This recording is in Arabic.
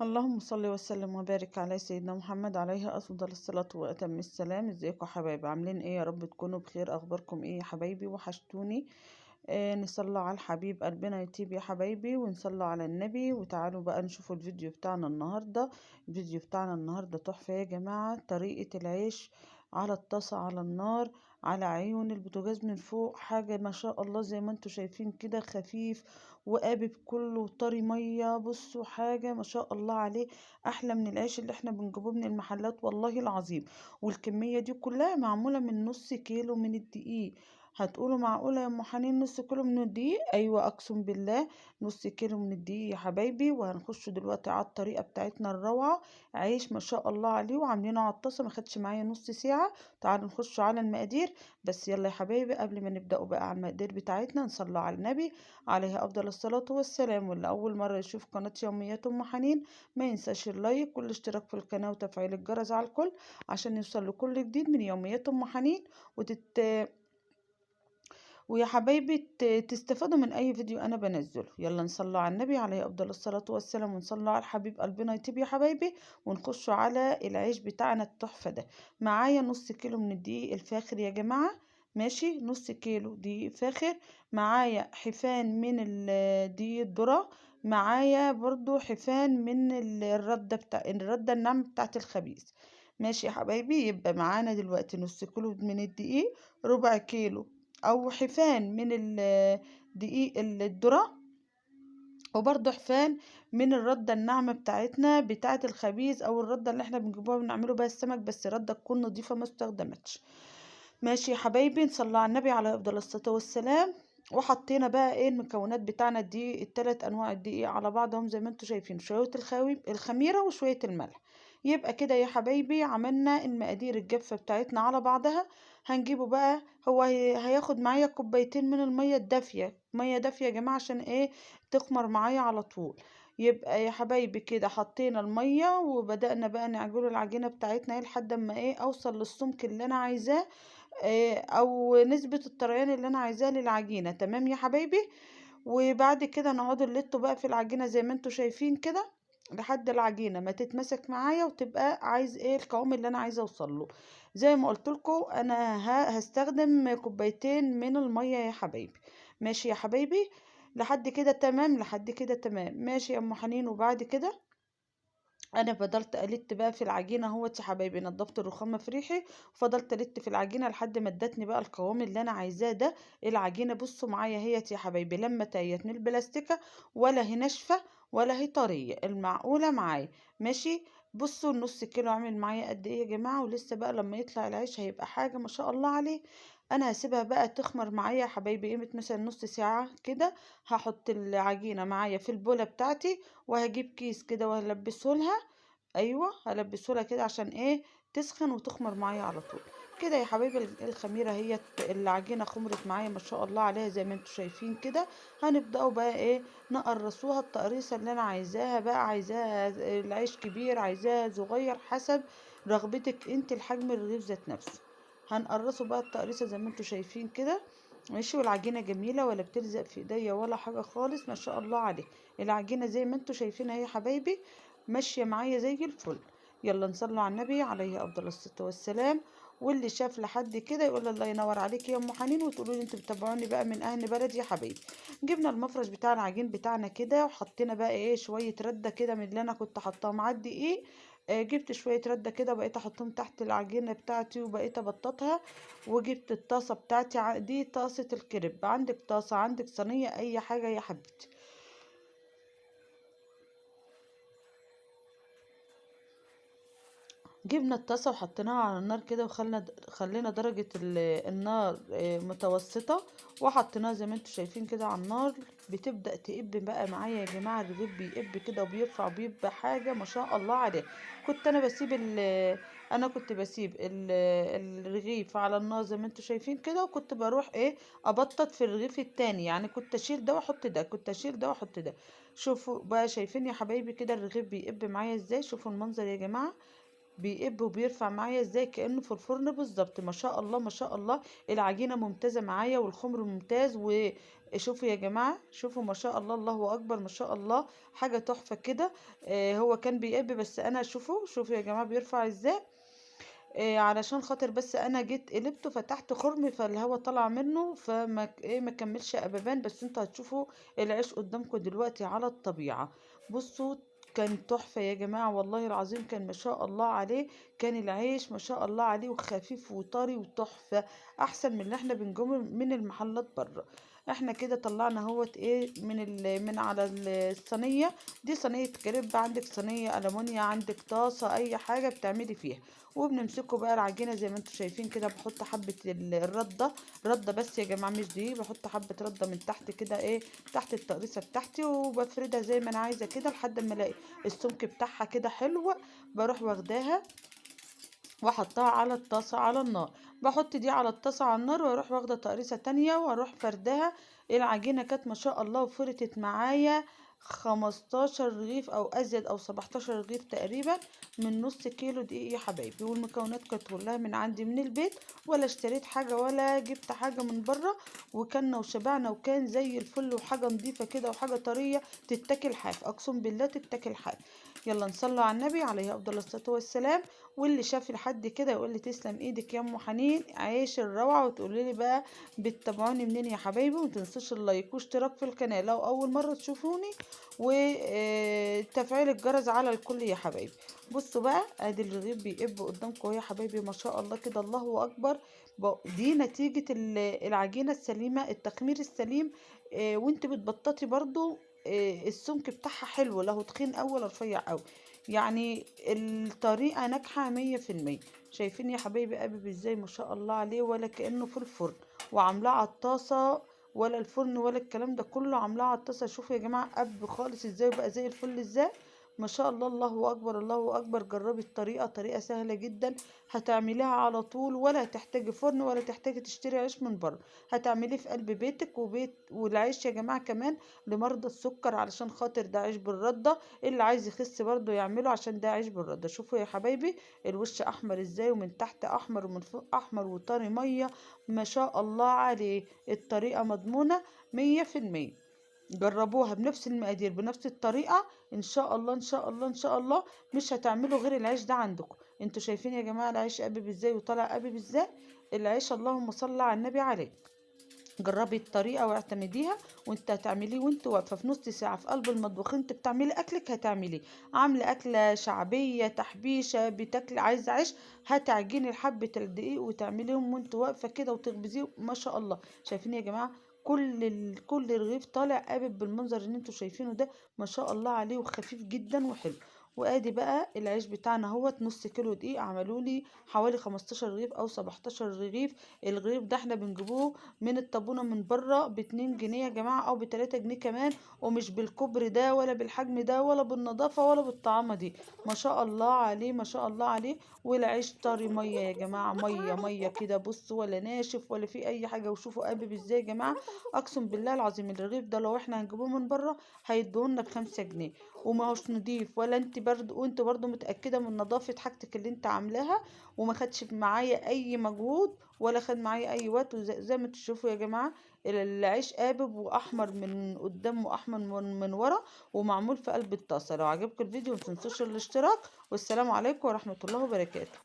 اللهم صل وسلم وبارك على سيدنا محمد عليه افضل الصلاه واتم السلام. ازيكم يا حبايبي؟ عاملين ايه؟ يا رب تكونوا بخير. اخباركم ايه يا حبايبي؟ وحشتوني. نصلي على الحبيب قلبنا يطيب يا حبايبي، ونصلي على النبي. وتعالوا بقى نشوفوا الفيديو بتاعنا النهارده. الفيديو بتاعنا النهارده تحفه يا جماعه. طريقه العيش على الطاسه على النار على عيون البوتاجاز من فوق، حاجه ما شاء الله زي ما انتم شايفين كده، خفيف وقابب كله طري ميه. بصوا حاجه ما شاء الله عليه، احلى من العيش اللي احنا بنجيبه من المحلات والله العظيم. والكميه دي كلها معموله من نص كيلو من الدقيق. هتقولوا معقوله يا ام حنين نص كيلو من الدقيق؟ ايوه اقسم بالله نص كيلو من الدقيق يا حبايبي. وهنخش دلوقتي على الطريقه بتاعتنا الروعه. عيش ما شاء الله عليه وعاملينه على الطاسه، ما خدش معايا نص ساعه. تعالوا نخش على المقادير. بس يلا يا حبايبي، قبل ما نبدأ بقى على المقادير بتاعتنا، نصلي على النبي عليه أفضل الصلاة والسلام. واللي أول مرة يشوف قناة يوميات أم حنين ما ينساش اللايك والاشتراك في القناة وتفعيل الجرس على الكل، عشان يوصل لكل جديد من يوميات أم حنين. ويا حبايبي تستفادوا من أي فيديو أنا بنزله. يلا نصلي على النبي عليه أفضل الصلاة والسلام، ونصلي على الحبيب قلبنا يطيب يا حبايبي. ونخش على العيش بتاعنا التحفة ده. معايا نص كيلو من الدقيق الفاخر يا جماعة. ماشي، نص كيلو دقيق فاخر. معايا حفان من دقيق الذرة. معايا برضو حفان من الردة الناعمة بتاعت الخبيز. ماشي يا حبايبي، يبقى معانا دلوقتي نص كيلو من الدقيق، ربع كيلو او حفان من دقيق الذرة، وبرضه حفان من الردة الناعمة بتاعتنا بتاعة الخبيز، او الردة اللي احنا بنجيبوها بنعمله بيها السمك، بس ردة تكون نظيفة ما استخدمتش. ماشي يا حبايبي، نصلي على النبي على افضل الصلاة والسلام. وحطينا بقى ايه المكونات بتاعنا دي، التلات انواع الدقيق على بعضهم زي ما انتم شايفين، شوية الخميرة وشوية الملح. يبقى كده يا حبايبي عملنا المقادير الجافة بتاعتنا على بعضها. هنجيبه بقى، هو هياخد معايا كوبايتين من المية الدافية، مية دافية يا جماعة عشان ايه؟ تخمر معايا على طول. يبقى يا حبايبي كده حطينا المية وبدأنا بقى نعجن العجينة بتاعتنا ايه لحد ما ايه اوصل للسمك اللي انا عايزاه، او نسبة الطريان اللي انا عايزاها للعجينة. تمام يا حبايبي. وبعد كده نقعد نلت بقى في العجينة زي ما انتوا شايفين كده، لحد العجينة ما تتمسك معايا وتبقى عايز ايه القوام اللي انا عايزة اوصل له. زي ما قلت لكم انا هستخدم كوبايتين من المية يا حبايبي. ماشي يا حبايبي، لحد كده تمام، لحد كده تمام. ماشي يا ام حنين. وبعد كده انا فضلت الت بقى في العجينه اهوت يا حبايبي، نضفت الرخامه في ريحي وفضلت الت في العجينه لحد ما ادتني بقى القوام اللي انا عايزاه ده. العجينه بصوا معايا اهيت يا حبايبي، لما تيت من البلاستيكه، ولا هي ناشفه ولا هي طريه، المعقوله معايا. ماشي. بصوا النص كيلو عامل معايا قد ايه يا جماعه، ولسه بقى لما يطلع العيش هيبقى حاجه ما شاء الله عليه. انا هسيبها بقى تخمر معايا يا حبايبي قيمه مثلا نص ساعه كده. هحط العجينه معايا في البوله بتاعتي، وهجيب كيس كده وهلبسه لها. ايوه هلبسهولها كده عشان ايه؟ تسخن وتخمر معايا على طول. كده يا حبايبي الخميره هي العجينه خمرت معايا ما شاء الله عليها زي ما انتم شايفين كده. هنبداوا بقى ايه؟ نقرصوها التقريصه اللي انا عايزاها بقى، عايزاها العيش كبير عايزاها صغير حسب رغبتك انت، الحجم الرغيف ذات نفسه. هنقرصه بقى التقريصه زي ما انتم شايفين كده. ماشي. والعجينه جميله ولا بتلزق في ايديا ولا حاجه خالص، ما شاء الله عليه. العجينه زي ما انتم شايفينها يا حبايبي ماشية معايا زي الفل. يلا نصلي على النبي عليه أفضل الصلاة والسلام. واللي شاف لحد كده يقول الله ينور عليك يا أم حنين، وتقولوا لي انتوا بتتابعوني بقى من أهل بلدي يا حبايبي. جبنا المفرش بتاع العجين بتاعنا كده، وحطينا بقى ايه شوية ردة كده من اللي أنا كنت حطاها مع الدقيق. جبت شوية ردة كده وبقيت أحطهم تحت العجينة بتاعتي وبقيت أبططها. وجبت الطاسة بتاعتي، دي طاسة الكريب، عندك طاسة عندك صينية أي حاجة يا حبيبتي. جبنا الطاسة وحطيناها على النار كده، خلينا درجة النار متوسطة. وحطيناها زي ما انتوا شايفين كده على النار. بتبدأ تقب بقى معايا يا جماعة، الرغيف بيقب كده وبيرفع، بيبقى حاجة ما شاء الله عليه. كنت انا بسيب انا كنت بسيب الرغيف على النار زي ما انتوا شايفين كده، وكنت بروح ايه ابطط في الرغيف التاني، يعني كنت اشيل ده واحط ده، كنت اشيل ده واحط ده. شوفوا بقى شايفين يا حبايبي كده الرغيف بيقب معايا ازاي، شوفوا المنظر يا جماعة. بيقب وبيرفع معايا ازاي كأنه في الفرن بالظبط. ما شاء الله ما شاء الله، العجينة ممتازة معايا والخمر ممتاز. وشوفوا يا جماعة، شوفوا ما شاء الله، الله أكبر ما شاء الله، حاجة تحفة كده. هو كان بيقب بس أنا شوفوا يا جماعة بيرفع ازاي. علشان خاطر بس انا جيت قلبته فتحت خرم فالهوا طلع منه، فما ما كملش ابابان. بس انتوا هتشوفوا العيش قدامكم دلوقتي على الطبيعة. بصوا، كان تحفة يا جماعة والله العظيم، كان ما شاء الله عليه. كان العيش ما شاء الله عليه وخفيف وطري وتحفة، احسن من اللي احنا بنجيبه من المحلات بره. احنا كده طلعنا اهوت ايه من على الصينية. دي صينية كريب، عندك صينية ألمونيا، عندك طاسة، اي حاجة بتعملي فيها. وبنمسكه بقى العجينه زي ما انتم شايفين كده. بحط حبه الرده بس يا جماعه، مش دي، بحط حبه رده من تحت كده ايه، تحت التقريصه بتاعتي، وبفردها زي ما انا عايزه كده لحد ما الاقي السمك بتاعها كده حلو. بروح واخداها واحطها على الطاسه على النار. بحط دي على الطاسه على النار، واروح واخده تقريصه تانية واروح فردها. العجينه كانت ما شاء الله وفرتت معايا 15 رغيف او ازيد، او 17 رغيف تقريبا، من نص كيلو دقيق يا حبايبي. والمكونات كانت كلها من عندي من البيت، ولا اشتريت حاجه ولا جبت حاجه من بره. وكلنا وشبعنا وكان زي الفل، وحاجه نظيفه كده وحاجه طريه تتاكل حاف، اقسم بالله تتاكل حاف. يلا نصلوا على النبي عليه افضل الصلاه والسلام. واللي شاف لحد كده يقول لي تسلم ايدك يا ام حنين، عيش الروعه. وتقولي لي بقى بتتابعوني منين يا حبايبي. وما تنسوش اللايك واشتراك في القناه لو اول مره تشوفوني، وتفعيل الجرس على الكل يا حبايبي. بصوا بقى، ادي الرغيف بيقب قدامكم اهو يا حبايبي، ما شاء الله كده، الله اكبر. دي نتيجه العجينه السليمه، التخمير السليم. وانت بتبططي برضو السمك بتاعها حلو، لا هو تخين أوي ولا رفيع أوي. يعني الطريقة ناجحة 100%. شايفين يا حبايبي قابب ازاي، ما شاء الله عليه، ولا كأنه في الفرن. وعاملاه على الطاسة، ولا الفرن ولا الكلام ده كله، عاملاه على الطاسة. شوفوا يا جماعة قب خالص ازاي، وبقى زي الفل ازاي. ما شاء الله، الله أكبر الله أكبر. جربي الطريقة، طريقة سهلة جدا، هتعمليها على طول، ولا تحتاجي فرن ولا تحتاجي تشتري عيش من بره. هتعمليه في قلب بيتك والعيش يا جماعة كمان لمرضى السكر، علشان خاطر ده عيش بالردة. اللي عايز يخس برضه يعمله، عشان ده عيش بالردة. شوفوا يا حبايبي الوش احمر ازاي، ومن تحت احمر، ومن فوق احمر وطري مية. ما شاء الله عليه. الطريقة مضمونة 100%. جربوها بنفس المقادير بنفس الطريقة، ان شاء الله ان شاء الله ان شاء الله مش هتعملوا غير العيش ده عندكم. انتوا شايفين يا جماعة العيش قابب ازاي وطالع قابب ازاي. العيش اللهم صل على النبي عليه. جربي الطريقة واعتمديها. وانت هتعمليه وانت واقفة في نص ساعة في قلب المطبخ، انت بتعملي اكلك، هتعمليه عاملة اكلة شعبية تحبيشة بتاكلي عايزة عيش، هتعجني حبة الدقيق وتعمليهم وانت واقفة كده وتخبزيه. ما شاء الله. شايفين يا جماعة كل رغيف طالع قابب بالمنظر اللي انتوا شايفينه ده. ما شاء الله عليه، وخفيف جدا وحلو. وادي بقى العيش بتاعنا اهوت، نص كيلو دقيق عملوا لي حوالي 15 رغيف او 17 رغيف. الرغيف ده احنا بنجيبوه من الطابونة من بره ب2 جنيه يا جماعة، او ب3 جنيه كمان. ومش بالكبر ده ولا بالحجم ده ولا بالنظافة ولا بالطعامة دي. ما شاء الله عليه ما شاء الله عليه. والعيش طري مية يا جماعة، مية مية كده، بصوا، ولا ناشف ولا في اي حاجة. وشوفوا قابب ازاي يا جماعة. اقسم بالله العظيم الرغيف ده لو احنا هنجيبوه من بره هيدوهولنا ب5 جنيه. وما هوش نضيف، ولا انت برضو، وانت برضو متأكدة من نظافة حاجتك اللي انت عاملاها. وما خدش معايا اي مجهود ولا خد معايا اي وقت. وزي ما تشوفوا يا جماعه، العيش قابب واحمر من قدام واحمر من ورا، ومعمول في قلب الطاسه. لو عجبكم الفيديو متنسوش الاشتراك. والسلام عليكم ورحمه الله وبركاته.